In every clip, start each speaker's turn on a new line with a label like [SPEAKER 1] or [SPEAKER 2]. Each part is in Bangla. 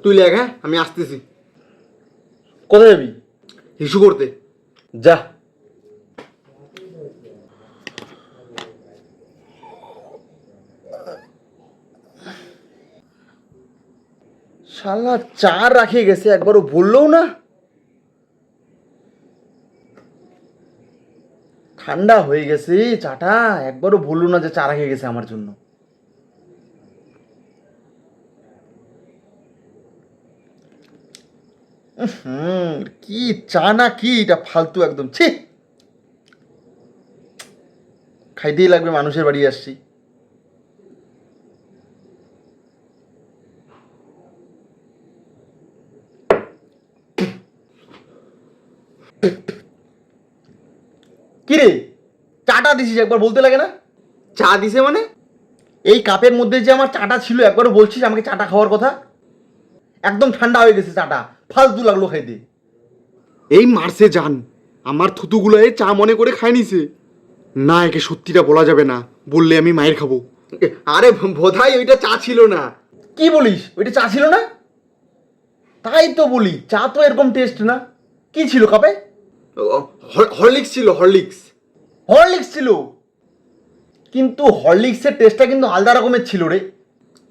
[SPEAKER 1] তুই লেখ, হ্যাঁ আমি আসতেছি।
[SPEAKER 2] কোথায় যাবি?
[SPEAKER 1] হিসু করতে।
[SPEAKER 2] যা। শালা চা রাখে গেছে, একবারও বললেও না। ঠান্ডা হয়ে গেছে চাটা, একবারও বললো না যে চা রেখে গেছে আমার জন্য। কি চা না কি এটা, ফালতু একদম, ছি। খাইতেই লাগবে, মানুষের বাড়ি আসছি। কি রে, চাটা দিছিস একবার বলতে লাগে না?
[SPEAKER 1] চা দিছে মানে?
[SPEAKER 2] এই কাপের মধ্যে যে আমার চাটা ছিল, একবারও বলছিস আমাকে চাটা খাওয়ার কথা? একদম ঠান্ডা হয়ে গেছে চাটা, ফালতু লাগলো খাইতে।
[SPEAKER 1] এই মারছে জান, আমার থুতুগুলো চা মনে করে খাই নিছে। না, একে সত্যিটা বলা যাবে না, বললে আমি মায়ের খাবো। আরে বোধহয় ওইটা চা ছিল না।
[SPEAKER 2] কি বলিস, ওইটা চা ছিল না? তাই তো বলি, চা তো এরকম টেস্ট না। কি ছিল কাপে?
[SPEAKER 1] হরলিক্স ছিল, হরলিক্স।
[SPEAKER 2] হরলিক্স ছিল? কিন্তু হরলিক্সের টেস্টটা কিন্তু আলাদা রকমের ছিল রে।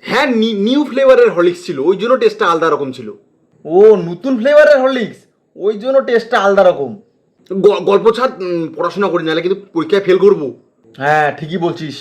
[SPEAKER 1] হ্যাঁ, নিউ ফ্লেভারের হরলিক্স ছিল, ওই জন্য টেস্টটা আলাদা রকম ছিল।
[SPEAKER 2] ও, নতুন ফ্লেভারের হরলিক্স, ওই জন্য টেস্টটা আলাদা রকম।
[SPEAKER 1] গল্প ছাড়, পড়াশোনা করি, নাহলে কিন্তু পরীক্ষায় ফেল করবো।
[SPEAKER 2] হ্যাঁ ঠিকই বলছিস,